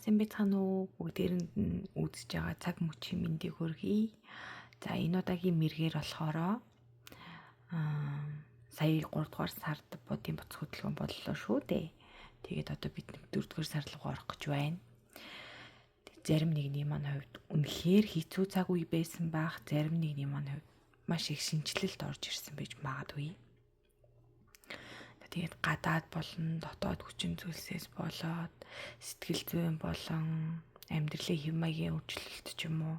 сайн байцгаана уу? Бүгдээрэнд нь үзэж байгаа цаг мөчийн мэндийг хүргэе. За энэ удаагийн мэргээр болохоор сая 3 дугаар сард бодийн боц хөдөлгөөн боллоо шүү дээ. Тэгээд одоо бид 4 дугаар сар руу орох гэж байна. Зарим нэгний маань хувьд үнэхээр хэцүү цаг үе байсан бах, зарим нэгний маань хувьд маш их шинжилэлт орж ирсэн байж магадгүй. Тэгээд гадаад болон дотоод хүчин зүйлсээс болоод сэтгэл зүйн болон амьдралын хэв маягийн өөрчлөлт ч юм уу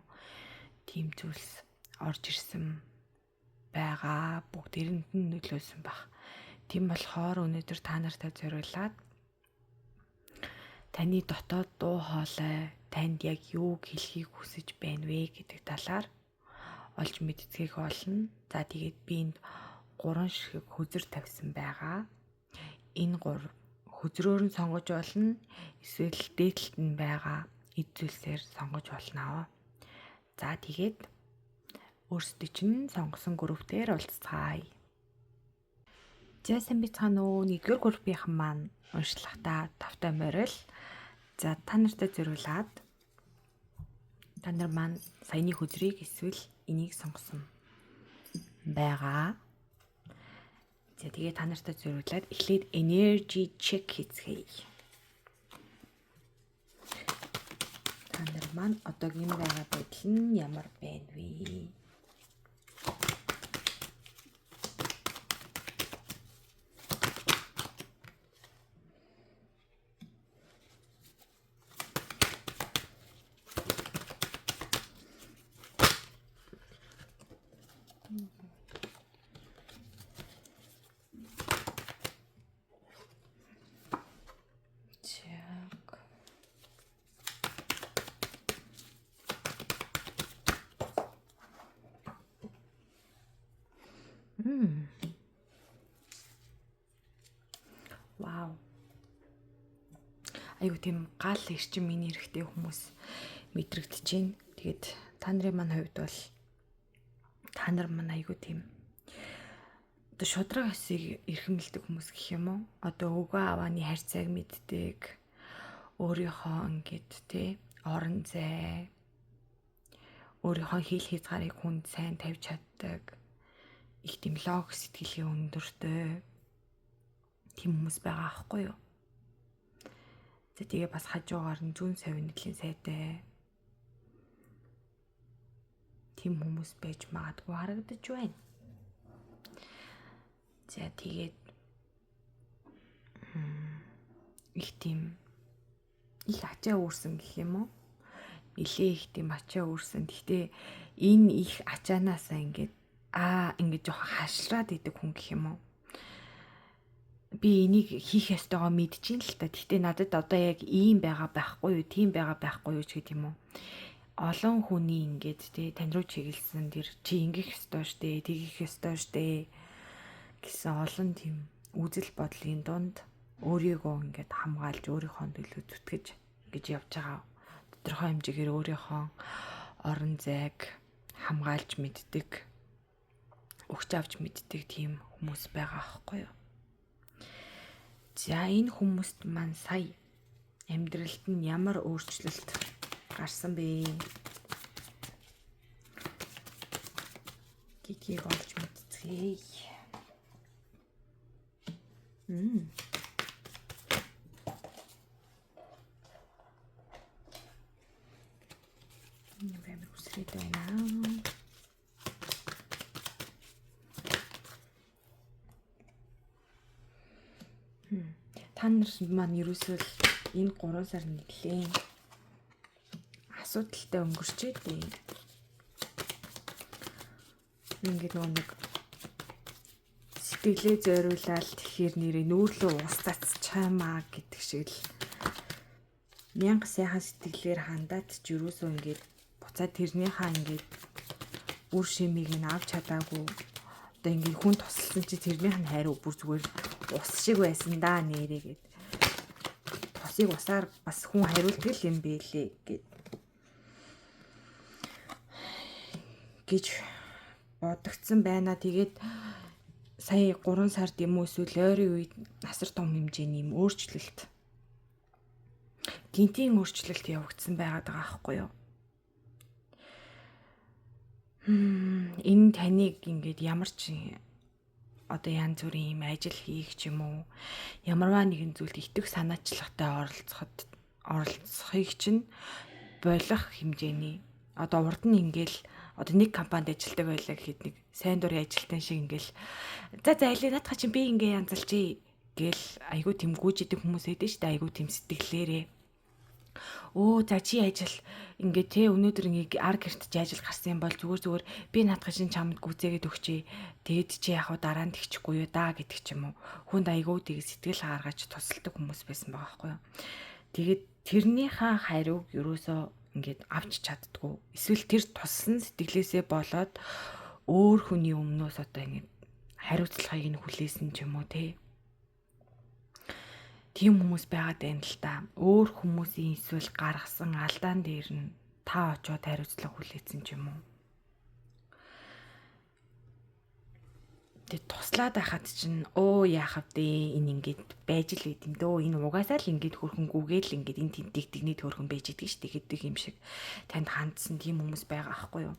тийм зүйлс орж ирсэн байгаа. Бүгдээрэнд нь нөлөөсөн баг. Тийм болохоор өнөөдөр та нартай зориулаад таны дотоод дуу хоолой танд яг юу хэлхийг хүсэж байна вэ гэдэг талаар олж мэдцгээх болно. За тэгээд би энд 3 ширхэг хөзөр тавьсан байгаа. Энэ 3 хөзрөөр нь сонгож болно. Эсвэл дээдлэлт нь байгаа эд зүйлсээр сонгож болно. За тэгээд өөрсдөө чинь сонгосон группээр уулзцаая. За сайн байцгаана уу? 1-р группийнхан маань уншлахтаа тавтай морил. За та нартай зориулаад та нар маань саяны хөзрийг эсвэл энийг сонгосон байгаа. За тэгээ та нартай зориулаад эхлээд energy check хийцгээе. Та нар маань одоогийн байгаа байдал нь ямар байна вэ? Вау. Айгу тийм гал эрчим миний хэрэгтэй хүмүүс мэдрэгдэж байна. Тэгээд та нарын маань хувьд бол та нар маань айгу тийм одоо шудраг хэсийг эрхэмлдэг хүмүүс гэх юм уу? Одоо өвгөө авааны харьцааг мэддэг. Өөрийнхөө ингээд тий орон зай өөрийнхөө хил хязгаарыг хүнд сайн тавьж чаддаг. Их тийм лог сэтгэлийн өндөртэй тийм хүмүүс байгаа аахгүй юу? За тэгээ бас хажуугаар нь зүүн совиндлын сайтай тийм хүмүүс байж магадгүй харагдаж байна. За тэгээд их тийм их ачаа үүрсэн гэх юм уу? Нилээ их тийм ачаа үүрсэн. Гэхдээ энэ их ачаанаасаа ингээд жоохон хашраад идэг хүн гэх юм уу? Би энийг хийх ёстойгоо мэдчихээн л та. Гэхдээ надад одоо яг ийм байгаа байхгүй юу, тийм байгаа байхгүй юу ч гэдэм юм уу. Олон хүний ингээд тий тань руу чиглэсэн тэр чи ингэх ёстой штэ, тэгэх ёстой штэ гэсэн олон тийм үзэл бодлын дунд өөрийгөө ингээд хамгаалж өөрийнхөө төлөө зүтгэж ингэж явж байгаа. Тодорхой хэмжээгээр өөрийнхөө орон зайг хамгаалж мэддэг, өгч авч мэддэг тийм хүмүүс байгаа аахгүй юу? За энэ хүмүүст маань сая амьдралд нь ямар өөрчлөлт гарсан бэ гэдгийг олж мэдцгээе. Бэмэр үсрээд байна. Та нар маань ерөөсөө энэ 3 сар нэглээ асуудалтай өнгөрчээ дээ. Ингээд нэг сэтгэлээ зориулаад тэгэхээр нэрээ нүүрлөө ус цацчаамаа гэдэг шиг л 1000 сайхан сэтгэлээр хандаад ч ерөөсөө ингээд буцаад тэрнийхээ ингээд үр шимийг нь авч чадаагүй. Одоо ингээд хүн тусалсан чи тэрнийх нь хариу бүр зүгээр ус шиг байсан да нэрээ гэд. Тусыг усаар бас хүн хариулдаг юм бэлээ гэж бодогдсон байна. Тэгээд сая 3 сард юм уу эсвэл ойрын үед асар том хэмжээний юм өөрчлөлт гинтийн өөрчлөлт явагдсан байгаад байгаа байхгүй юу? Энэ таныг ингээд ямар ч одоо янз бүрийн юм ажил хийх ч юм уу, ямарваа нэгэн зүйлд итэх санаачлагтай оролцохыг чинь болох хэмжээний одоо урд нь ингээл одоо нэг компанид ажилладаг байлаа гэхэд нэг сайн дурын ажилтан шиг ингээл за аль наадах чинь би ингээ янзалчий гэл айгуу тийм гүйжидэг хүмүүс байдаг шүү дээ, айгуу тийм сэтгэлээрээ за чи ажил ингээ те өнөөдөр ингээ ар гэртж ажил гарсан юм бол зүгээр би наадах чинь чамд гүзээгээд өгчээ. Тэгэд чи яг дараа нь тэгчихгүй юу да гэдэг ч юм уу. Хүнд айгуу тийг сэтгэл гаргаж тусалдаг хүмүүс байсан байгаа байхгүй юу. Тэгээд тэрнийхээ хариуг юусоо ингээд авч чаддгүй. Эсвэл тэр туссан сэтгэлээсээ болоод өөр хүний өмнөөс одоо ингээд хариуцлагыг нь хүлээсэн ч юм уу те. Тийм хүмүүс байгаад байна л да. Өөр хүмүүсийн эсвэл гаргасан алдаан дээр нь та очоод хариуцлага хүлээсэн ч юм уу. Тэгээд туслаад байхад чинь яах вэ? Энэ ингээд байж л идэм дөө. Энэ угаасаа л ингээд хөрхөнгүүгээл ингээд энэ тентиг тэгний төрхөн байж идэг ш тэгэдэг юм шиг танд хандсан тийм хүмүүс байгаа аахгүй юу?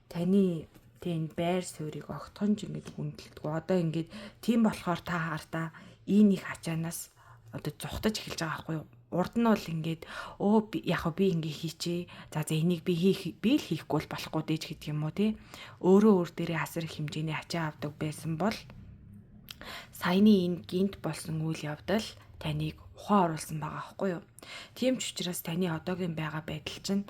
Таны энэ байр суурийг огтхонж ингээд хүндэлдэг. Одоо ингээд тийм болохоор та хартаа ийм их ачаанаас одоо зүхтаж эхэлж байгаа байхгүй юу? Урд нь бол ингээд би ингээ хийчээ. За энийг би л хийхгүй бол болохгүй дэж гэдэг юм уу тий. Өөрөө өөр дээрээ асар их хэмжээний ачаа авдаг байсан бол саяны энэ гинт болсон үйл явдал таныг ухаан оруулсан байгаа байхгүй юу? Тийм ч учраас таны одоогийн байгаа байдал чинь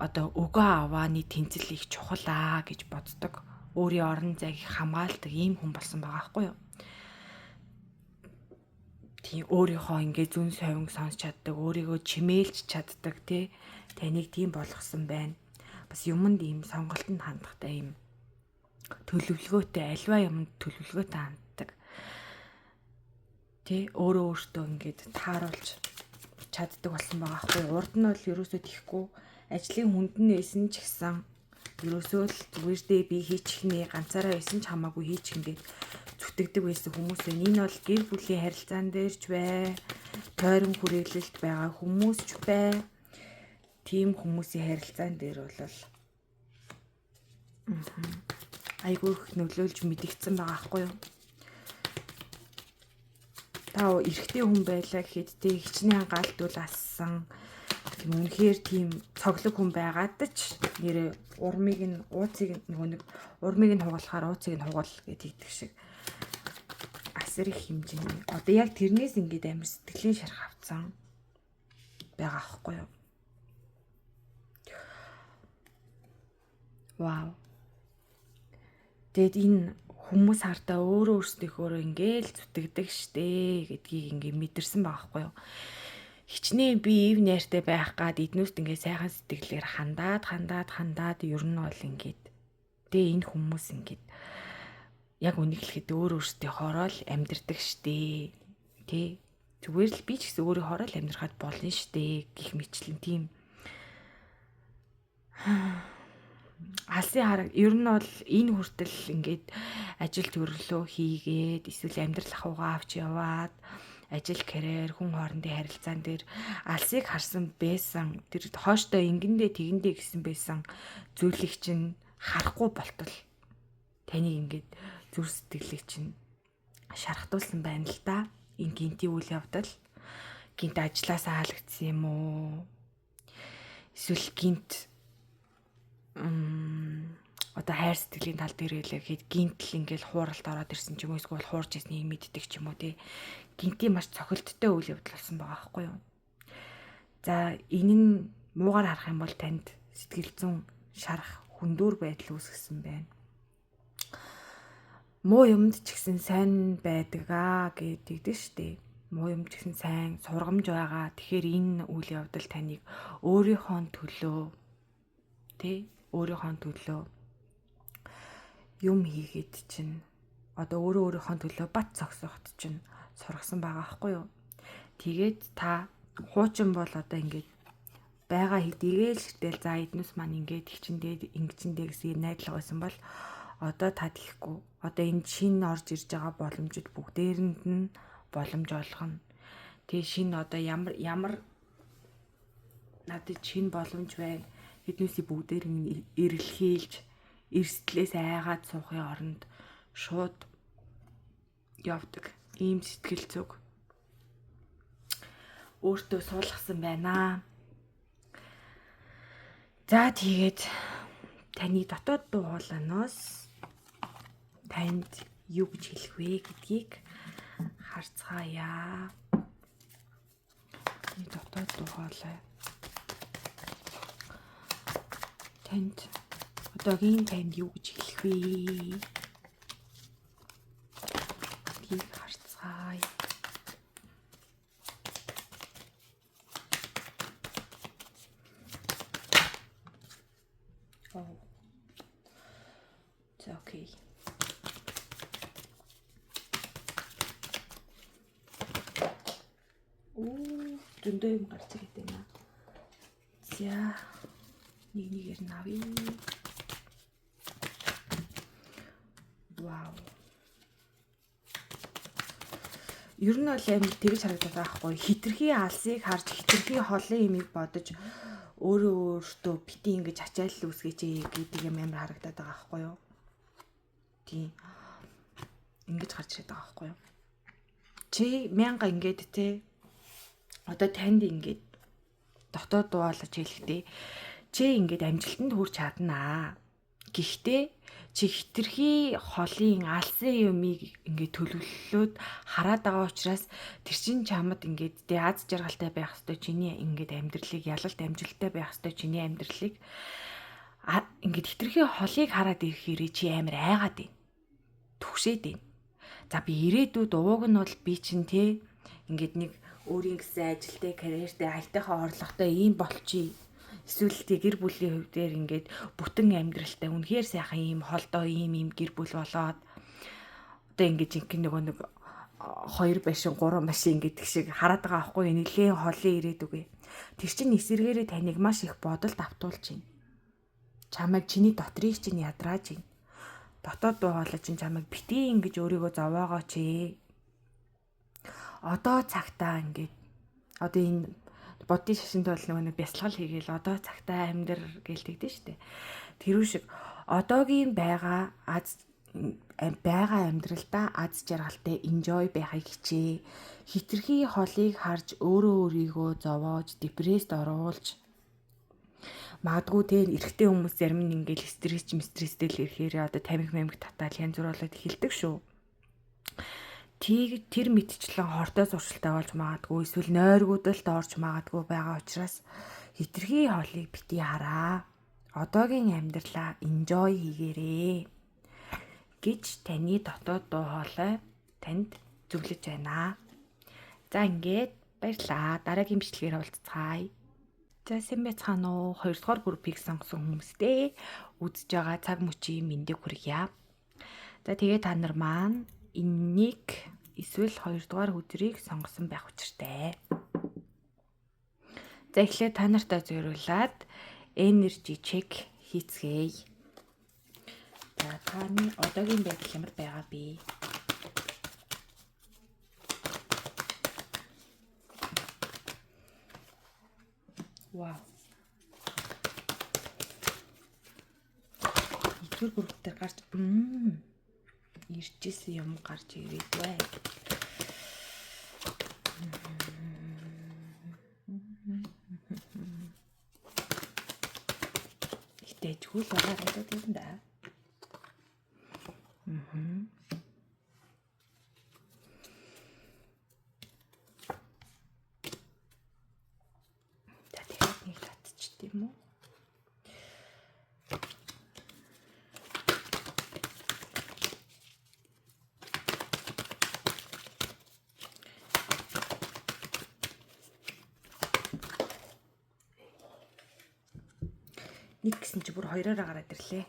одоо өгөө авааны тэнцэл их чухал гэж боддог. Өөрийн орон зайг хамгаалдаг ийм хүн болсон байгаа байхгүй юу? Тийм өөрийнхөө ингээ зүн совин сонсч чаддаг, өөрийгөө чимээлж чаддаг тий. Таныг тийм болгосон байна. Бас юмд ийм сонголтонд хандахтай ийм төлөвлөгөөтэй альва юмд төлөвлөгөөтэй ханддаг. Тий өөртөө ингээд тааруулж чаддаг болсон байгаа хгүй. Урд нь бол ерөөсөө тийхгүй ажлын хүнднээсэн ч гэсэн ерөөсөө л зүгээрдээ би хийчихнэ ганцаараа байсан ч хамаагүй хийчихнэ гэд зүтгэдэг байсан хүмүүс байна. Энэ бол гэр бүлийн харилцаан дээр ч бай, тойрон хүрээлэлд байгаа хүмүүс ч бай. Тийм хүмүүсийн харилцаан дээр бол айгүй их нөлөөлж мэдэгдсэн байгаа аахгүй юу? Та эрэгтэй хүн байлаа гэхэд тэг хичнээн галдуул ассан тийм үнэхээр тийм цоглог хүн байгаад ч нэрээ урмыг нь ууцыг нэг урмыг нь хугалахаар ууцыг нь хугал гэдэг шиг асар их хэмжээний одоо яг тэрнээс ингээд амар сэтгэлийн шарх авцсан байгаа аахгүй юу? Вау. Тэгэд энэ хүмүүс хартаа өөрөө өөрсдийнхөө ингээл зүтгэдэг штэ гэдгийг ингээ мэдэрсэн байгаа аахгүй юу? Хичнээн би ив найртай байх гад эднүүст ингээ сайхан сэтгэлээр хандаад ер нь бол ингээд тэгээ энэ хүмүүс ингээд яг үнийг хэлэхэд өөрсдийн хороо л амьдрдаг штэ тий зүгээр л би ч гэсэн өөрийн хороо л амьдрахад болно штэ гэх мэтлэн тийм алсын хараг ер нь бол энэ хүртэл ингээд ажил төрлөө хийгээд эсвэл амьдрал ахуйгаа авч яваад ажил карьер хүн хоорондын харилцаан дээр алсыг харсан байсан тэр хооштой ингэндээ тэгэндээ гэсэн байсан зүйлийг чинь харахгүй болтол таны ингээд зүр сэтгэлийг чинь шархтуулсан байна л да. Энэ гинтийн үйл явдал гинт ажилласаа хаалгдсан юм уу? Эсвэл гинт одоо хайр сэтгэлийн тал дээр хэлэхэд гинтл ингээл хууралт ороод ирсэн ч юм уу эсвэл хуурж ирснийг мэддэг ч юм уу тий. Гинтийн маш цохилттой үйл явдал болсон байгаа байхгүй юу? За энэ нь муугаар харах юм бол танд сэтгэл зүйн шарах хүндүүр байдал үүсгэсэн байна. Муу юмд ч гэсэн сайн байдаг гэдэг штеп. Муу юм ч гэсэн сайн сургамж байгаа. Тэгэхээр энэ үйл явдал таныг өөрийнхөө төлөө тий өөрийнхөө төлөө юм хийгээд чинь одоо өөрийнхөө төлөө бат цогсоход чинь сургасан байгаа аахгүй юу? Тэгээд та хуучин бол одоо ингээд байгаа хэдийгээл ширтэл за эднүс маань ингээд хичэндээ ингэчэндээ гэсэн найдлага байсан бол одоо та тийхгүй. Одоо энэ шинэ орж ирж байгаа боломжид бүгдээрэнд нь боломж олгоно. Тэгээ шинэ одоо ямар надад чин боломж байна. Хэднээсээ бүгдээр эргэлхийлж эрсдлээс айгаад суухын оронд шууд явдаг. Ийм сэтгэл зүг өөртөө суулгасан байна. За тэгээд таны дотоод дуу хоолойноос танд юу гэж хэлэх вэ гэдгийг харцгаая. Таны дотоод дуу хоолой танд одоогийн танд юу гэж хэлэх вэ гэдгийг харцгаая. За окей. Зөндөө юм гарч ирээд байна. За нэгээр нь авъя. Вау. Ер нь бол амар тэгж харагдаад байгаа байхгүй. Хитрхи алсыг харж хитрхи холын имийг бодож өөртөө бити ингэж ачаал үсгээч гэдэг юм амар харагдаад байгаа байхгүй юу? Тийм. Ингэж гарч ирээд байгаа байхгүй юу? Чи мянга ингэж те одоо танд ингэж дотоод дуулаж хэлэхдээ чи ингэж амжилтанд хүрч чаднаа. Гэхдээ чи хитрхи холын алсын юмыг ингэ төлөвлөлөөд хараад байгаа учраас тэр чин чамд ингэ тэ аз жаргалтай байх ёстой чиний ингэ амьдралыг ялалт амжилттай байх ёстой чиний амьдралыг ингэ хитрхи холыг хараад ирэхээр чи амар айгаад байна. Түгшээд байна. За би ирээдүйд ууг нь бол би чин тэ ингэ нэг өөрийн гэсэн ажилтай карьертэй аятайхаа орлоготой ийм болчихъя. Эсвэл гэр бүлийн хувь дээр ингээд бүтэн амьдралтай үнэхээр сайхан ийм холдоо ийм гэр бүл болоод одоо ингээд жинхэнэ нэг 2 машин 3 машин гэдэг шиг хараад байгаа байхгүй нэлээд холын ирээдүгэ. Тэр чинь эсэргээрээ таныг маш их бодолд автуулж байна. Чамайг чиний дотрийг чинь ядрааж байна. Дотоод дуу хоолой чинь чамайг битгий ингэж өөрийгөө зовоогоо чи. Одоо цагтаа ингээд одоо энэ бодгийн шашинд бол нэг бясалгал хийгээл одоо цагтаа амьдр гэлдэгдэн штэ. Тэр шиг одоогийн байгаа амьдралдаа аз жаргалтай enjoy байхыг хичээ. Хитрхи холыг харж өөрийгөө зовоож депресд оруулж магадгүй те эрэгтэй хүмүүс зарим нь ингээл стресстэй л ирэхээр одоо тамхи татаал янз бүр болоод эхэлдэг шүү. Тэр мэдчлэн хортой зуршилтай болж магадгүй эсвэл нойргуудалд орж магадгүй байгаа учраас хитрхи холыг бити хараа. Одоогийн амьдралаа enjoy хийгээрэй гэж таны дотоод дуу хоолой танд зөвлөж байна. За ингээд баярлаа. Дараагийн бичлэгээр уулзцаая. За сайн байцгаана уу? 2 дугаар группийг сонгосон хүмүүстээ үзэж байгаа цаг мөчийн мэндийг хүргье. За тэгээ та нар маань энэнийг эсвэл 2 дугаар өдрийг сонгосон байх учиртай. За эхлээд та нартай зориулаад energy check хийцгээе. За таны одоогийн байдал ямар байгаа бэ? Вау. Игэр групп дээр гарч иржсэн юм гарч ирээд бай. Итэжгүй л байгаа гэдэг юм да. За тэгээд нэг татчих юм уу? Нэг гэсэн чи бүр хоёроор гараад ирлээ.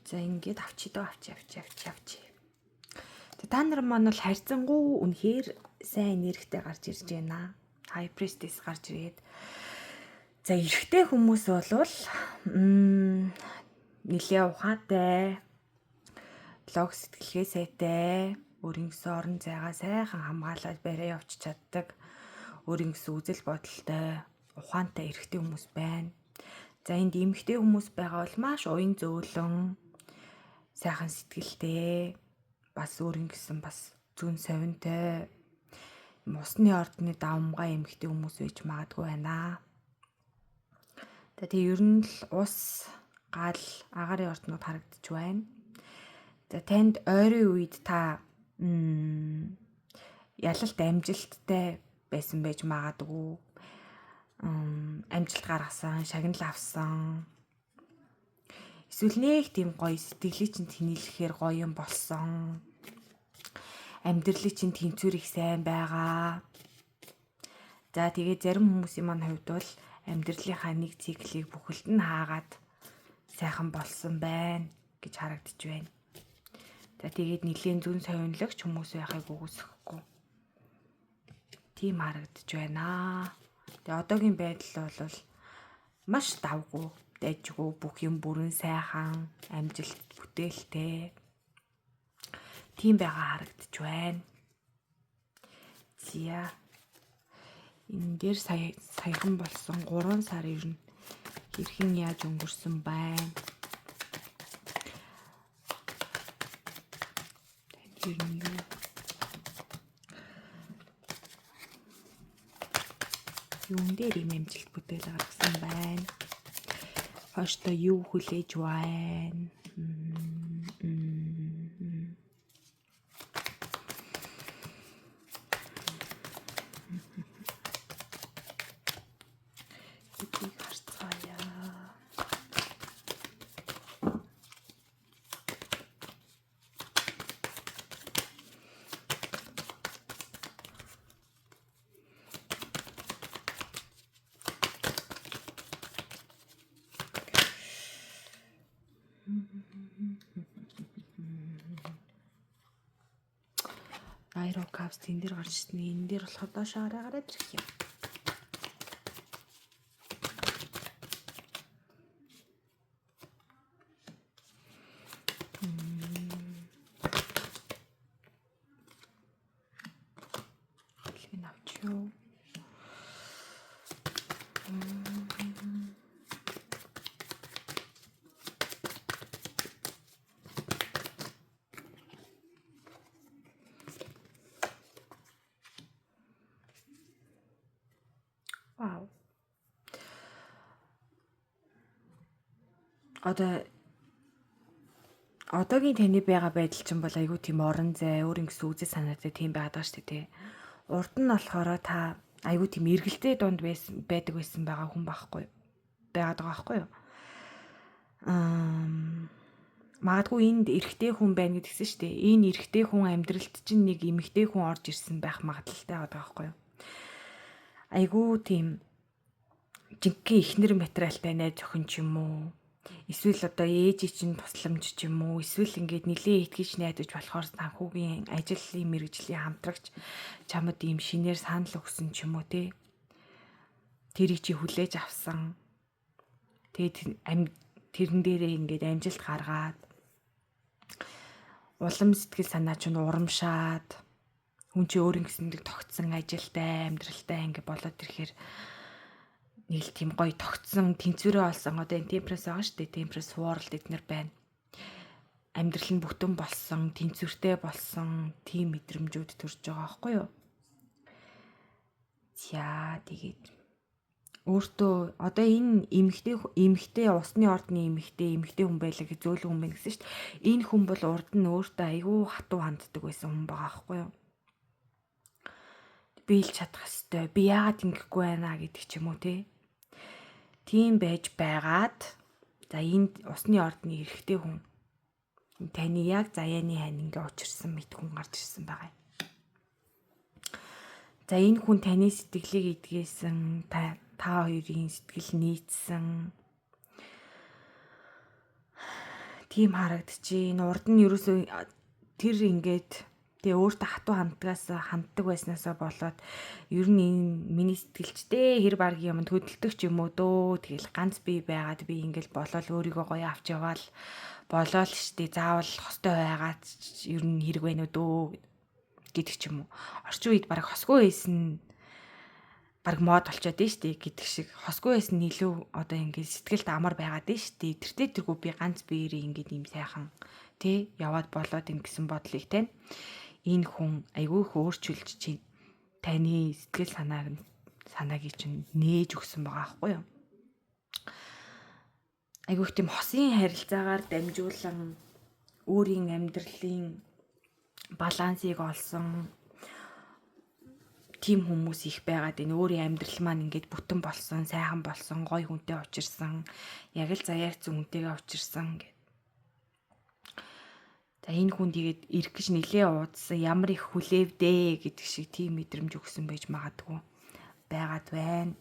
За ингээд авчи. Та нар маань бол харьцангуй үнэхээр сайн энергитэй гарч ирж байна. High priestess гарч ирээд. За эрэгтэй хүмүүс болвол нэлээ ухаатай, лог сэтгэлгээ сайтай, өөрийн гэсэн орон зайгаа сайхан хамгаалаад барай явж чаддаг, өөрийн гэсэн үзэл бодолтой, ухаантай эрэгтэй хүмүүс байна. За энд эмэгтэй хүмүүс байгаа бол маш уян зөөлөн, сайхан сэтгэлтэй, бас өөрийн гэсэн бас зүүн совинтой, усны ордны давмгай эмэгтэй хүмүүс байж магадгүй байна. Тэгээ ер нь л ус, гал, агарын орднууд харагдаж байна. За танд ойрын үед та ялалт амжилттай байсан байж магадгүй. Амжилт гаргасан, шагнал авсан. Эсвэл нэг тийм гоё сэтгэлийг чинь тэнэлэхээр гоё юм болсон. Амьдралын чинь тэнцвэр их сайн байгаа. За тэгээ зарим хүмүүсийн маань хувьд бол амьдралынхаа нэг циклийг бүхэлд нь хаагаад сайхан болсон байна гэж харагдаж байна. За тэгээд нэлийн зүүн совинлагч хүмүүс байхыг үгүйсэхгүй. Тийм харагдаж байна. Тэгээ одоогийн байдал бол маш давгүй, дайжгүй, бүх юм бүрэн сайхан, амжилт бүтээлтэй. Тийм байгаа харагдаж байна. Зя энэ дээр саяхан болсон 3 сар ер нь хэрхэн яаж өнгөрсөн байна. Тэр нь юун дээр юм амжилт бүтээл гаргасан байна. Хойштоо юу хүлээж байна. Aerocavs тэн дээр гарч ирсэн. Энэ дээр болохоор доошоо гараад ирэх юм. Хэлхийг авчиё. Вау. Одоогийн таны байгаа байдал чинь бол айгүй тийм орон зай, өөрийн гэсэн үзэл санаатай тийм байгаад байгаа шүү дээ. Урд нь болохоор та айгүй тийм эргэлтэй дунд байдаг байсан байгаа хүн байхгүй байгаад байгаа байхгүй юу? Магадгүй энд эрэгтэй хүн байна гэдгсэн шүү дээ. Энэ эрэгтэй хүн амьдралд чинь нэг эмэгтэй хүн орж ирсэн байх магадлалтай байгаа байхгүй юу? Айгүй тийм жинхэнэ ихнэр материалтай найз охин ч юм уу, эсвэл одоо ээжийн чинь тусламж ч юм уу, эсвэл ингээд нэлээ итгэж найдаж болохоор санхүүгийн ажлын мэргэжлийн хамтрагч чамд ийм шинээр санал өгсөн ч юм уу те. Тэрийг чи хүлээж авсан. Тэгээд тэрэн дээрээ ингээд амжилт гаргаад улам сэтгэл санаа чинь урамшаад хүн чи өөрийн гэсэндээ тогтсон ажилтай, амьдралтай ингэ болоод ирэхээр нэг л тийм гоё тогтсон тэнцвэрээ олсон одоо энэ темперес байгаа шүү дээ. Темперес world эднэр байна. Амьдрал нь бүтэн болсон, тэнцвэртэй болсон тийм мэдрэмжүүд төрж байгаа байхгүй юу? За тэгээд өөртөө одоо энэ эмэгтэй усны ордны эмэгтэй хүн байлаа гэж зөөлөн хүн байна гэсэн шүү дээ. Энэ хүн бол урд нь өөртөө айгүй хатуу ханддаг байсан хүн байгаа байхгүй юу? Би л чадах хэвээр, би яагаад ингэхгүй байна гэдэг ч юм уу те. Тийм байж байгаад за энд усны ордны эрэгтэй хүн таны яг заяаны хань ингээ учирсан мэт хүн гарч ирсэн байгаа. За энэ хүн таны сэтгэлийг эдгээсэн, та хоёрын сэтгэл нийцсэн. Тийм харагдчихээн. Урд нь ерөөсөө тэр ингээд тэгээ өөртөө хатуу ханддаг байснаасаа болоод ер нь энэ миний сэтгэлчтэй хэр баргийн юмд хөдөлдөг ч юм уу дөө. Тэгэл ганц би байгаад би ингээл болоод өөрийгөө гоё авч яваал болоод штэ заавал хостой байгаад ер нь хэрэг байна уу дөө гэдэг ч юм уу. Орчин үед баг хосгүй байсан баг мод болчиход дээ штэ гэдэг шиг хосгүй байсан илүү одоо ингээд сэтгэлд амар байгаад дээ штэ тэргүй би ганц биеэрээ ингээд юм сайхан тий яваад болоод ин гэсэн бодлыг тань энэ хүн айгүй их өөрчилж чинь таны сэтгэл санааг чинь нээж өгсөн байгаа байхгүй юу айгүй их тийм хосын харилцаагаар дамжуулан өөрийн амьдралын балансыг олсон тим хүмүүс их байгаад энэ өөрийн амьдрал маань ингээд бүтэн болсон, сайхан болсон, гой хүнтэй учирсан, яг л заяагцсан хүнтэйгээ учирсан гэд. За энэ хүн тэгээд ирэх гэж нилээ уудсан, ямар их хүлээвдээ гэдэг шиг тийм мэдрэмж өгсөн байж магадгүй байгаад байна.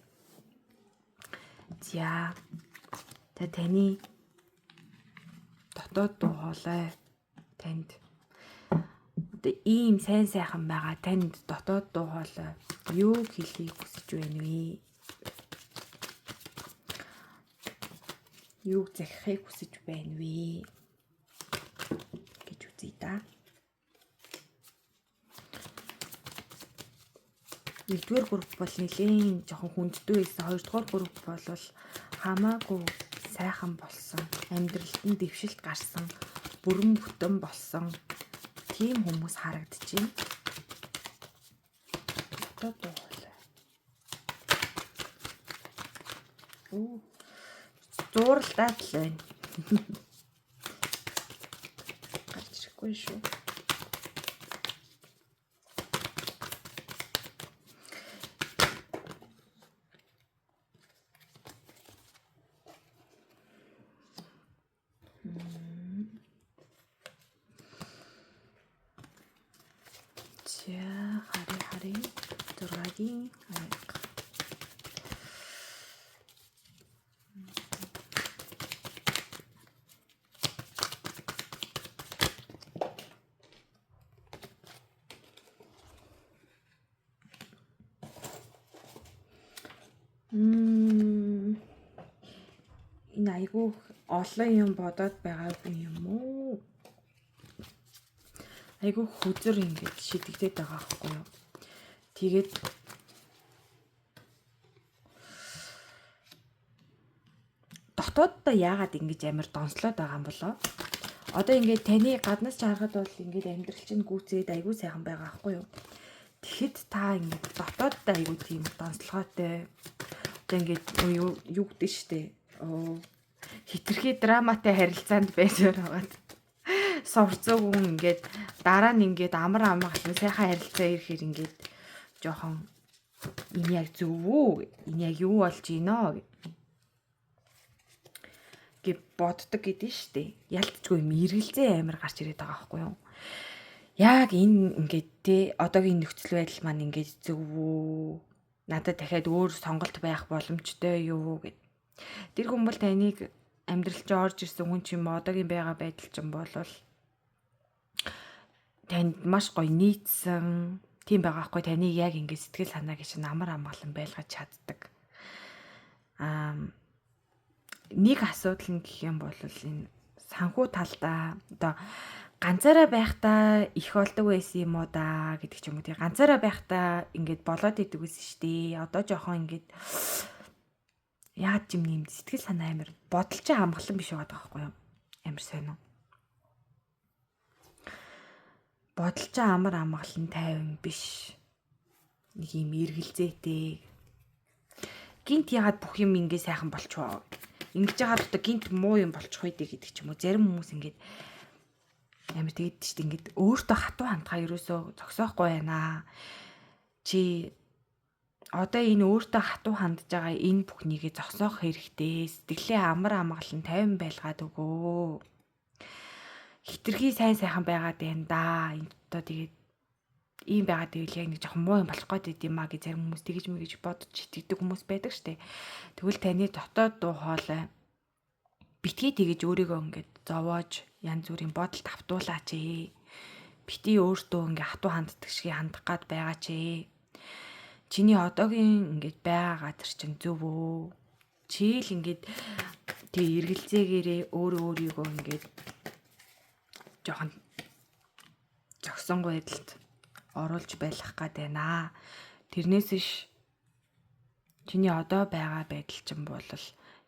За таны дотоод дуу хоолой танд ийм сайн сайхан байгаа танд дотоод дуу хоолой юу хэлхийг хүсэж байна вэ? Юу захихыг хүсэж байна вэ? гэж үзье да. Нэгдүгээр групп бол нэлийн жоохон хүндтэй байсан. Хоёрдугаар групп бол хамаагүй сайхан болсон. Амьдралд нь дэвшилт гарсан, бүрэн бүтэн болсон. Тийм хүмүүс харагдчихээн. Одоо зууралдаад л байна. Гарч ирэхгүй шүү. хари 6-гийн 1. Энэ айгүй олон юм бодоод байгаагүй юм уу? Айгүй хүзэр ингэж шидэгдээд байгаа байхгүй юу? Тэгээд дотооддоо яагаад ингэж амар донслоод байгаа юм болоо? Одоо ингээд таны гаднаас чарахад бол ингээд амьдрал чинь гүцээд айгүй сайхан байгаа байхгүй юу? Тэгэхэд та ингээд дотооддоо айгүй тийм донслогоотой. Одоо ингээд юу гэдэг штэ. Хитрхи драматай харилцаанд байсаар байгаа. Сурцаг хүн ингээд дараа нь ингээд амар амгалан сайхан харилцаа ирэхээр ингээд жоохон энэ яг зөв үү? Энэ яг юу болж гинөө гэж боддог гэдэг нь штэ. Ялцчгүй мэргэлзээ амар гарч ирээд байгаа байхгүй юу? Яг энэ ингээд те одоогийн нөхцөл байдал маань ингээд зөв үү? Надад дахиад өөр сонголт байх боломжтой юу гэд. Тэр хүн бол таныг амьдралч орж ирсэн хүн ч юм уу одоогийн байгаа байдал ч юм бол танд маш гоё нийцсэн тийм байгаа хгүй таныг яг ингээд сэтгэл санаа гэж амар амгалан байлгаж чаддаг. Нэг асуудал нь гэх юм бол энэ санхүү талдаа одоо ганцаараа байхдаа их болдог байсан юм уу да гэдэг ч юм уу. Тэгээ ганцаараа байхдаа ингээд болоод идэг байсан шүү дээ. Одоо жоохон ингээд яад юм нэм сэтгэл санаа амар бодолч амгалан биш байгаа байхгүй юу? Амар сайн уу? Бодолч амар амгалан тайван биш. Нэг юм эргэлзээтэй. Гинт яагаад бүх юм ингэ сайхан болчихвоо? Ингэж яагаад одоо гинт муу юм болчих вэ гэдэг ч юм уу. Зарим хүмүүс ингэж амар тэгэд чинь ингэж өөртөө хатуу хандхаа ерөөсөө зогсоохгүй байна. Чи одоо энэ өөртөө хатуу хандж байгаа энэ бүхнийгээ зогсоох хэрэгтэй. Сэтгэлээ амар амгалан тайван байлгаад өгөө. Хитрхи сайн сайхан байгаад байна да. Энд одоо тэгээд ийм байгаад ивэл яг нэг жоохон муу юм болох гээд байд юм а гэж зарим хүмүүс тэгж мэгэж бодож итгэдэг хүмүүс байдаг штэ. Тэгвэл таны дотоод дуу хоолой битгий тэгж өөрийгөө ингээд зовоож янз бүрийн бодолд автуулаач ээ. Бити өөртөө ингээд хатуу ханддаг шиг хандах гад байгаач ээ. Чиний одоогийн ингээд байгаа газар чинь зөв өө. Чи л ингээд тэг эргэлзээгээрээ өөрийгөө ингээд жоохон зогсон байдалд оруулж байх гад байна. Тэрнээс ш Чиний одоо байгаа байдал чинь бол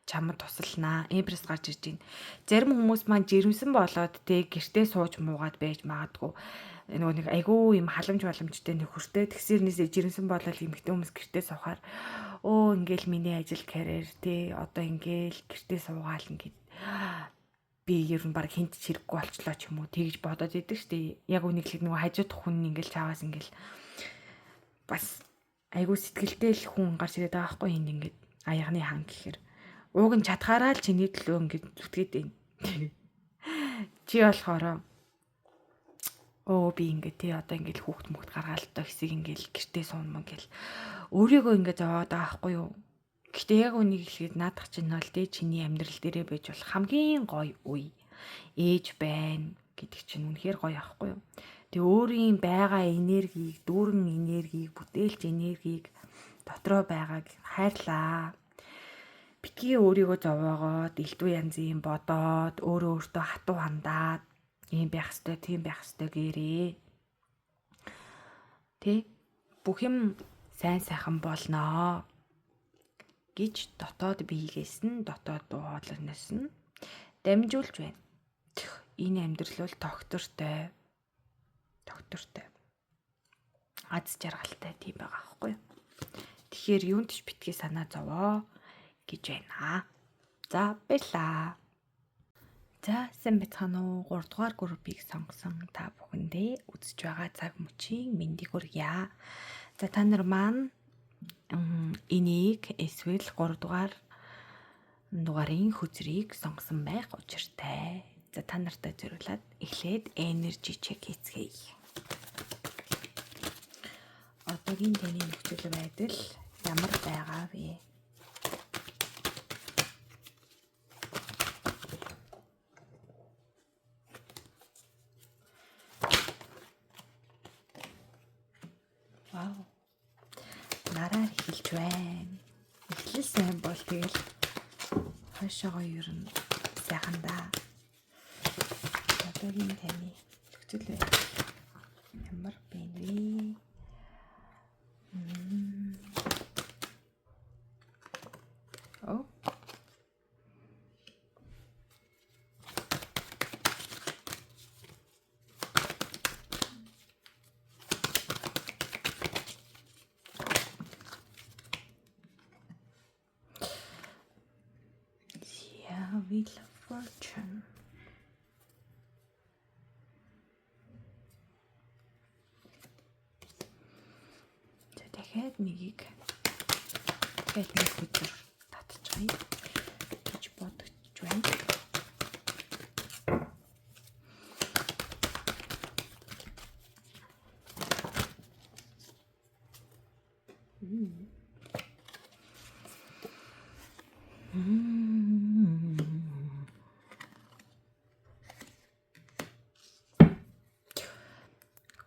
чамд тусалнаа. Эмпресс гарч ирж байна. Зарим хүмүүс маань жирэмсэн болоод тэг гэртээ сууж муугаад байж магадгүй. Нөгөө нэг айгүй юм халамж боломжтой нөхөртэй тэгсэрнээсээ жирэмсэн болоод эмэгтэй хүмүүс гэртээ суухаар ингээл миний ажил карьер тий одоо ингээл гэртээ суугаал ингээд би ер нь баг хинт ч хэрэггүй болчлоо ч юм уу тэгж бодоод идэг штэ. Яг үнэхээр нөгөө хажууд хүн ингээл чаваас ингээл бас айгүй сэтгэлтэй л хүн гарч ирээд байгаа байхгүй энд ингээд аягны хан гэхээр ууг нь чадхаараа л чиний төлөө ингээд зүтгээд байна. Чи болохоор би ингээд тий одоо ингээд хүүхд мөхд гаргаал одоо хэсэг ингээд гэртээ суунмаа гэл өөрийгөө ингээд зовоод байгаа байхгүй юу. Гэхдээ яг үнийг хэлгээд наадах чинь бол тий чиний амьдрал дээрээ байж болох хамгийн гоё үе ээж байна гэдэг чинь үнэхээр гоё аахгүй юу. Тэг өөрийн байгаа энергийг, дүүрэн энергийг, бүтээлч энергийг дотроо байгааг хайрлаа. Битгий өөрийгөө зовоогоод, элдв янзын бодоод, өөртөө хатуу хандаад, ийм байх ёстой, тийм байх ёстой гэрээ. Тэ бүх юм сайн сайхан болноо гэж дотоод биегээс нь, дотоод дуу хоолойноос нь дамжуулж байна. Энэ амьдрал бол тогтвортой. Аз жаргалтай тийм байгаа аахгүй юу. Тэгэхээр юунд ч битгий санаа зовоо гэж байна. За баярлаа. За сайн байцгаана уу? 3 дугаар группийг сонгосон та бүхэндээ үзэж байгаа цаг мөчийн мэндийг хүргье. За та нар маань энийг эсвэл 3 дугаарын хөзрийг сонгосон байх учиртай. За та нартай зориулаад эхлээд energy check хийцгээе. Одоогийн таны нөхцөл байдал ямар байгаа вэ? Вау. Нараар эхэлж байна. Эхлэл сайн бол тэгэл хойшоогоо ер нь сайхан да. Одоогийн таны нөхцөл байдал ямар байна вэ? Wheel of Fortune. Тэгэхээр нэг өдөр татчихъя гэж бодож байна.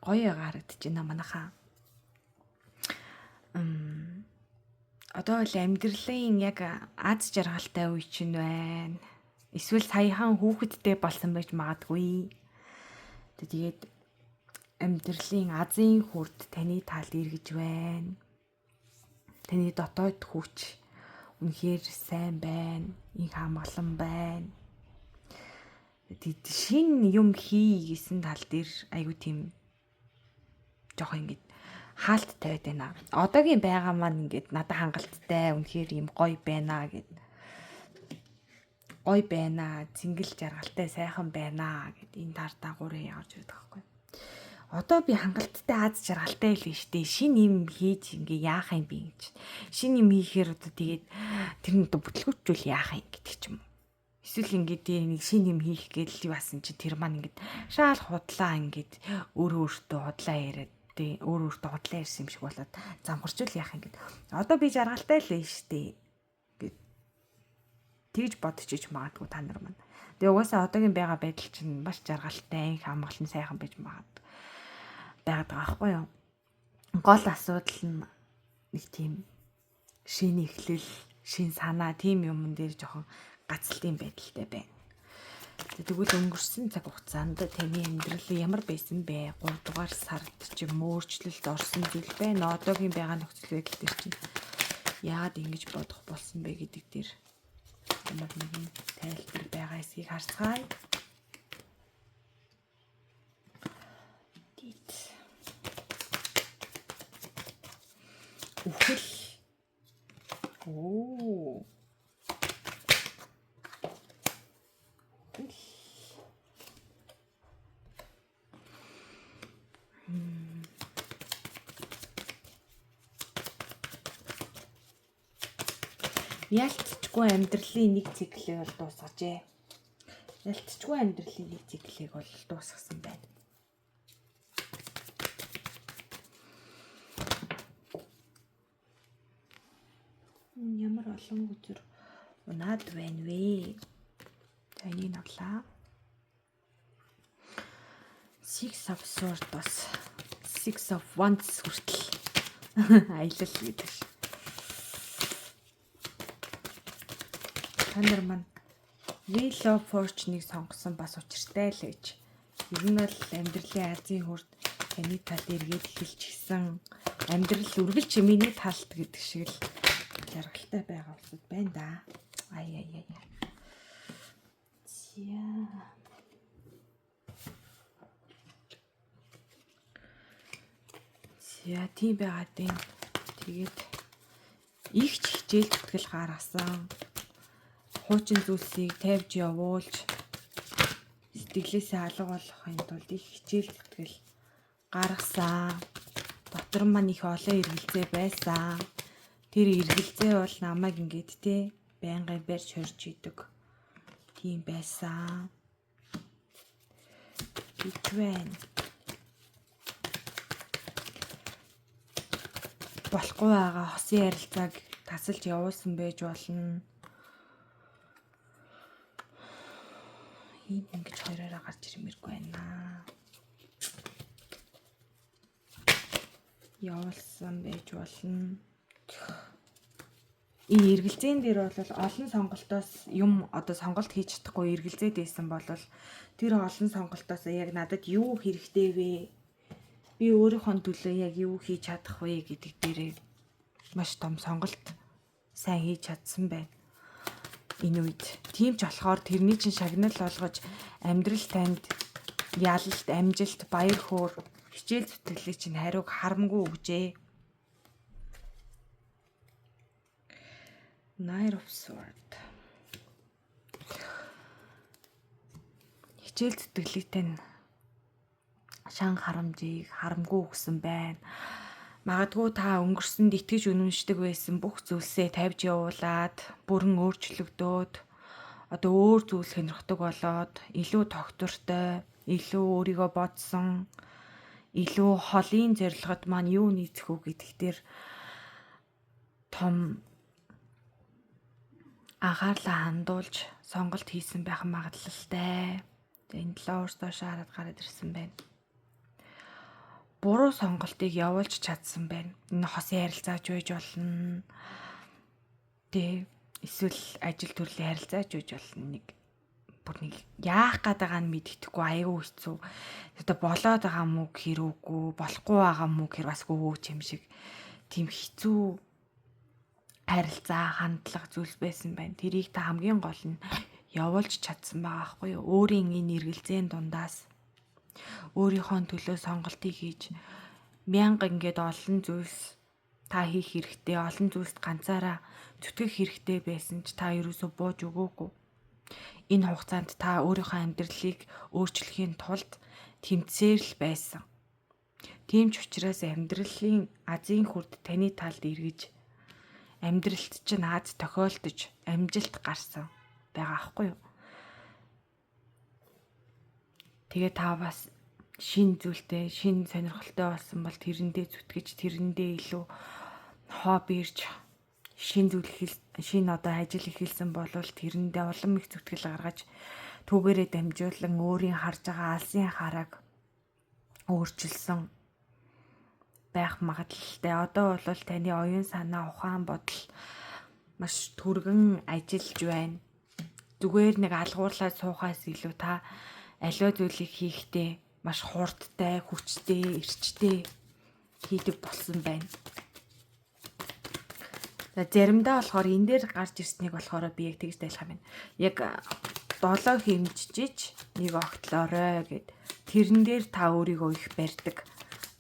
Гоё харагдаж байна манайхаа. Одоо л амьдралын яг аз жаргалтай үе чинь байна. Эсвэл саяхан хүүхэдтэй болсон байж магадгүй. Тэгээд амьдралын азийн хүрд таны талд эргэж байна. Таны дотоод хүч үнэхээр сайн байна. Их хамглан байна. Тэгээд шин юм хий гэсэн тал дээр айгу тийм жоох ингэж хаалт тавиад байна. Одоогийн байгаа маань ингээд надад хангалттай үнэхээр юм гоё байна гэд. Гоё байна, цэнгэл жаргалтай сайхан байна гэд энэ тар дагуурыг явж байдаг байхгүй. Одоо би хангалттай аз жаргалтай л биш дээ. Шин юм хийж ингээ яах юм бэ гэж. Шин юм хийхээр одоо тэгээд тэр нь одоо бүтлгүүчүүл яах юм гэдэг ч юм уу. Эсвэл ингээд нэг шин юм хийх гээл басан чи тэр маань ингээд шаал худлаа ингээд өөртөө худлаа яриад өөртөө худлаа ирсэн юм шиг болоод замхарчул яах юм гээд. Одоо би жаргалтай л биш дээ гэд тэгж бодчих магадгүй та нар маань. Тэгээ угаасаа одоогийн байгаа байдал чинь маш жаргалтай, хамгаалсан сайхан байж магадгүй байгаад байгаа байхгүй юу. Гол асуудал нь нэг тийм шин эхлэл, шин санаа тийм юмн дээр жоохон гацалтын байдалтай байна. Тэгвэл өнгөрсөн цаг хугацаанд таны амьдрал ямар байсан бэ? 3 дугаар сард ч юм өөрчлөлт орсон зүйл байна. Одоогийн байгаа нөхцөл байдал төр чинь яагаад ингэж бодох болсон бэ гэдэг дээр ямар нэгэн тайлбар байгаа эсэхийг харцгаая. Үхэл. Оо. Ялцчгүй амьдралын нэг циклийг бол дуусгажээ. Ялцчгүй амьдралын нэг циклийг бол дуусгасан байна. Ямар олон үзэр унаад байна вэ? Энийг авлаа. Six of Swords бас Six of Wands хүртэл аялал гэдэг. Танар маань Wheel of Fortune-ыг сонгосон бас учиртай л гэж. Ер нь бол амьдралын азийн хүрд таны талд эргээд эхэлчихсэн. Амьдрал үргэлж миний талд гэдэг шиг л жаргалтай байгаа усуд байна да. Ай. За тийм байгаад юм. Тэгээд ихч хичээл зүтгэл гаргасан. Хуучин зүйлсийг тавьж явуулж сэтгэлээсээ алга болохын тулд их хичээл зүтгэл гаргасан. Дотор маань их олон эргэлзээ байсан. Тэр эргэлзээ бол намайг ингээд те байнгын барьж хорж идэг. Тийм байсан. Гэвэн болохгүй байгаа хосын ярилцааг тасалж явуулсан байж болно. Ингэж хоёроо гарч ирмээргүй байна. Явуулсан байж болно. Энэ эргэлзээнд дээр бол олон сонголтоос юм одоо сонголт хийж чадахгүй эргэлзээд байсан бол тэр олон сонголтоос яг надад юу хэрэгтэй вэ? Би өөрийнхөө төлөө яг юу хийж чадах вэ гэдэг дээрээ маш том сонголт сайн хийж чадсан байна. Энэ үед тийм ч болохоор тэрний чинь шагнал болгож амьдрал танд ялалт, амжилт, баяр хөөр, хичээл зүтгэлийн чинь хариуг харамгүй өгжээ. Knight of Swords. Хичээл зүтгэлийтэй нь шан харамжийг харамгүй өгсөн байна. Магадгүй та өнгөрсөнд итгэж үнэмшдэг байсан бүх зүйлсээ тавьж явуулаад бүрэн өөрчлөгдөөд одоо өөр зүйл сонирхдаг болоод илүү тогтвортой, илүү өөрийгөө бодсон, илүү холын зорилгод маань юу нийцэх үү гэдэгт дээр том анхаарлаа хандуулж сонголт хийсэн байх магадлалтай. Энэ 7 өөртөө шаарад гараад ирсэн байна. Буруу сонголтыг явуулж чадсан байна. Энэ хосын харилцаач байж болно. Тэ эсвэл ажил төрлийн харилцаач байж болно. Бүр нэг яах гээд байгааг нь мэддэхгүй аягүй хэцүү. Одоо болоод байгаа мүү гэхэр үгүй, болохгүй байгаа мүү гэхэр бас үгүй юм шиг. Тийм хэцүү харилцаа, хандлага зүйлс байсан байна. Тэрийг та хамгийн гол нь явуулж чадсан байгаа байхгүй юу? Өөрийн энэ эргэлзээний дундаас өөрийнхөө төлөө сонголтыг хийж мянга ингээд олон зүйлс та хийх хэрэгтэй, олон зүйлст ганцаараа зүтгэх хэрэгтэй байсан ч та ерөөсөө бууж өгөөгүй. Энэ хугацаанд та өөрийнхөө амьдралыг өөрчлөхийн тулд тэмцээр л байсан. Тийм ч учраас амьдралын азийн хүрд таны талд эргэж амьдралд чинь аз тохиолдож амжилт гарсан байгаа аахгүй юу? Тэгээ та бас шин зүйлтэй, шин сонирхолтой болсон бол тэрэндээ зүтгэж, тэрэндээ илүү хобби ирж шин одоо ажил эхэлсэн бол тэрэндээ улам их зүтгэл гаргаж түүгээрээ дамжуулан өөрийн харж байгаа алсын харааг өөрчилсөн байх магадлалтай. Одоо бол таны оюун санаа, ухаан бодол маш түргэн ажиллаж байна. Зүгээр нэг алгуурлаад суухаас илүү та аливаа зүйлийг хийхдээ маш хурдтай, хүчтэй, эрчтэй хийдэг болсон байна. За заримдаа болохоор энэ дээр гарч ирснийг болохоор би яг тэгж тайлах юм байна. Яг 7 хэмжиж нэг огтлоорой гэд тэрэн дээр та өөрийгөө их барьдаг.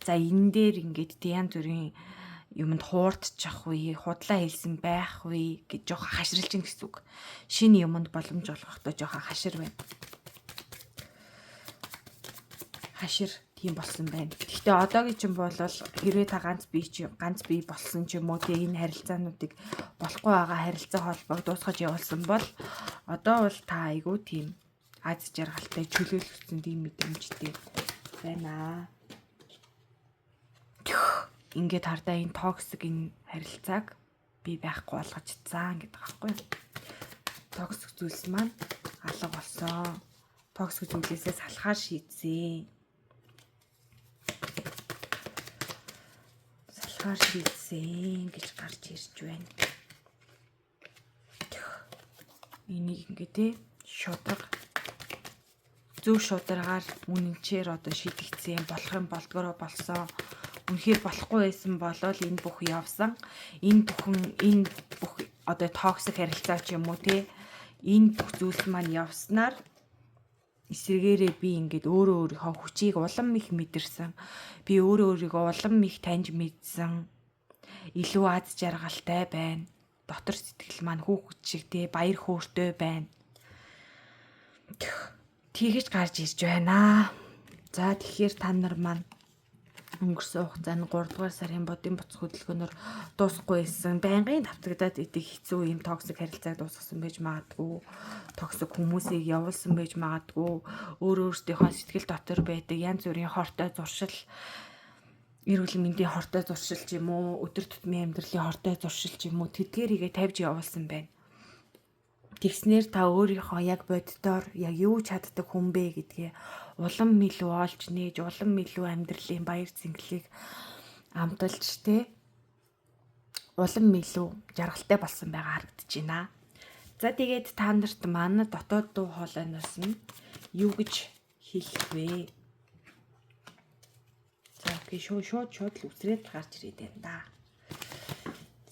За энэ дээр ингээд янз бүрийн юмд хуурдчих үе, худлаа хэлсэн байх үе гэж жоохон хашрилж ийн гэсэн үг. Шинэ юмд боломж олгохдоо жоохон хашир байна. Хашир тийм болсон байна. Гэхдээ одоогийн чинь бол хэрвээ та ганц бие болсон ч юм уу те энэ харилцаануудыг болохгүй байгаа харилцаа холбоог дуусгаж явуулсан бол одоо бол та айгүй тийм аз жаргалтай чөлөөлөгдсөн тийм мэдрэмжтэй байна. Ингээд хардаа энэ токсик энэ харилцааг би байхгүй болгож цаан гэдэг аахгүй. Токсик зүйлс маань алга болсон. Токсик зүйлээсээ салахаар шийдсэн. Гэж гарч ирж байна. Энийг ингээд те шударга зөв шударгаар үнэнчээр одоо шийдэгдсэн болох юм болдгороо болсон. Үнэхээр болохгүй байсан болол энэ бүх явсан. Энэ бүх одоо токсик харилцаа ч юм уу те энэ бүх зүйлс маань явснаар эсрэгээрээ би ингээд өөрийнхөө хүчийг улам их мэдэрсэн. Би өөрийгөө улам их таньж мэдсэн. Илүү аз жаргалтай байна. Дотор сэтгэл маань хүүхэд шиг те баяр хөөртэй байна. Тэгэж гарч ирж байна. За тэгэхээр та нар маань өнгөрсөн хугацаанд 3 дугаар сарын бодийн буц хөдөлгөөнөөр дуусахгүй байсан. Байнгын давтагдаад идэх хэцүү юм токсик харилцааг дуусгасан байж магадгүй. Токсик хүмүүсийг явуулсан байж магадгүй. Өөртөөхөө сэтгэл дотор байдаг янз бүрийн хортой зуршил, эрүүл мэндийн хортой зуршил ч юм уу, өдөр тутмын амьдралын хортой зуршил ч юм уу тэдгээрийгээ тавьж явуулсан байна. Тэгснээр та өөрийнхөө яг боддоор яг юу чаддаг хүн бэ гэдгээ улам илүү олж нээж, улам илүү амьдралын баяр зингэлийг амталж те улам илүү жаргалтай болсон байгаа харагдаж байна. За тэгээд та нарт манай дотоод дуу хоолойноос нь юу гэж хэлэх вэ? За окей шууд л үсрээд гарч ирээд байна да.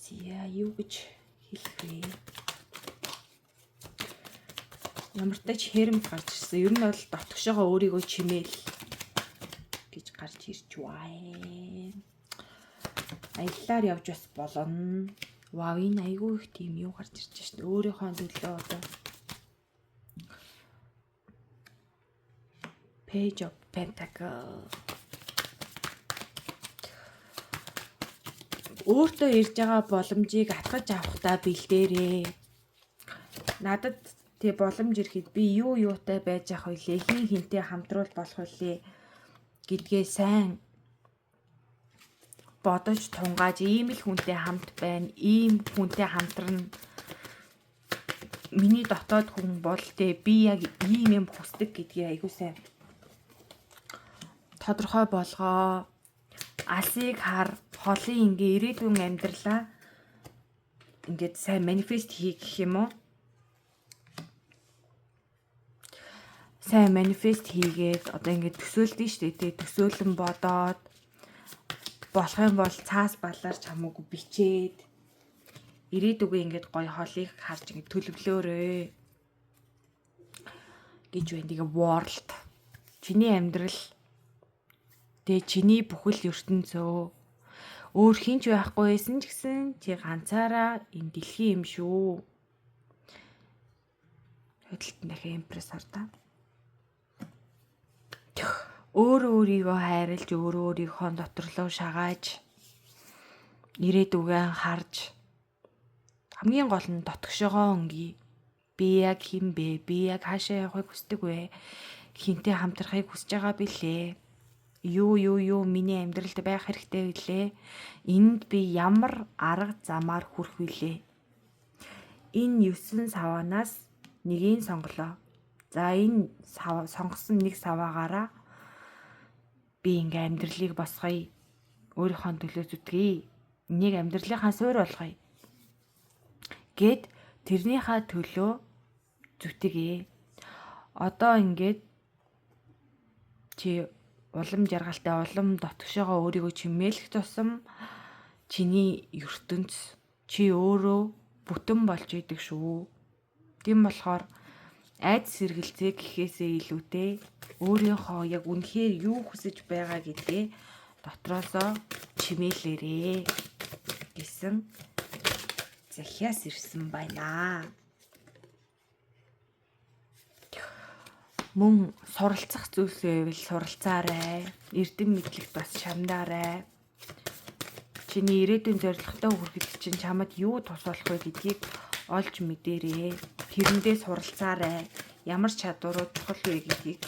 Зя юу гэж хэлэх вэ? Ямар ч тач хэрэмт гарч ирсэн. Ер нь бол дотгошоо өөрийгөө чимээл гэж гарч ирж байна. Аяллаар явж бас болно. Вау энэ айгүй их тийм юу гарч ирж шээ. Өөрийнхөө төлөө одоо Page of Pentacle. Өөртөө ирж байгаа боломжийг атгаж авахдаа бэлдээрээ. Надад тэг боломж ирэхэд би юу юутай байж ах вүлээ, хинтэй хамтруул болох вүлээ гэдгээ сайн бодож тунгааж ийм л хүнтэй хамт байна, ийм хүнтэй хамтрна. Миний дотоод хүн бол тэг би яг ийм юм хүсдэг гэдгийг айгуу сайн тодорхой болгоо. Алсыг хар, холын ингээ ирээдүйн амьдралаа ингээд сайн манифест хийх гэх юм уу? Сайн манифест хийгээд одоо ингээд төсөөлдөө штэ тий төсөөлөн бодоод болох юм бол цаас балаар ч хамаагүй бичээд ирээдүгөө ингээд гоё холыг харж ингээд төлөвлөөрэй гэж байна. Тэгээ world чиний амьдрал тэгээ чиний бүхэл ертөнцөө өөр хинч байхгүй байсан ч гэсэн чи ганцаараа энэ дэлхийн юм шүү. Хөдөлтөнд дахиад импресс хардаа. Өөрийгөө хайрлж, өөрийнхөө доторлоо шагааж, ирээдүгээ харж, хамгийн гол нь дотгошогоо өнгий. Би яг хин бэ? Би яг хаашаа явахыг хүсдэг вэ? Хинтэй хамтрахыг хүсэж байгаа билээ. Юу миний амьдралд байх хэрэгтэй билээ. Энд би ямар арга замаар хүрэх вүлээ? Энэ 9 саваанаас нэгийг сонголоо. За энэ сонгосон нэг саваагаараа би ингээ амьдралыг босгоё. Өөрийнхөө төлөө зүтгэе. Энийг амьдралынхаа суурь болгоё. Гэт тэрнийхээ төлөө зүтгэе. Одоо ингээд чи улам жаргалтай, улам дотгошоогоо өөрийгөө чимээлэх тусам чиний ертөнц чи өөрөө бүтэн болж идэг шүү. Тийм болохоор айдас сэргэлзээ гэхээсээ илүүтэй өөрийнхөө яг үнэхээр юу хүсэж байгаа гэдгээ дотроосоо чимээлээрээ гэсэн захиас ирсэн байна. Мөн суралцах зүйлсээ байвал суралцаарай. Эрдэм мэдлэгт бас шамдаарай. Чиний ирээдүйн зорилготой хүрэхэд чинь чамд юу тус болох вэ гэдгийг олж мэдээрэй. Тэрэндээ суралцаарай. Ямар чадварууд чухал вэ гэдгийг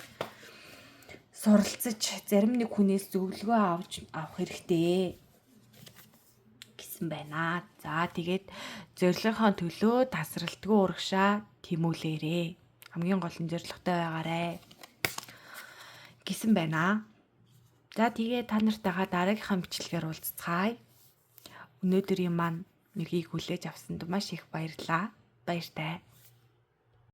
суралцаж зарим нэг хүнээс зөвлөгөө авах хэрэгтэй гэсэн байна. За тэгээд зорилгынхаа төлөө тасралтгүй урагшаа тэмүүлээрэй. Хамгийн гол нь зорилготой байгаарай гэсэн байна. За тэгээд та нартайгаа дараагийнхаа бичлэгээр уулзцгаая. Өнөөдрийн маань нэгийг хүлээж авсанд маш их баярлалаа. Баяртай.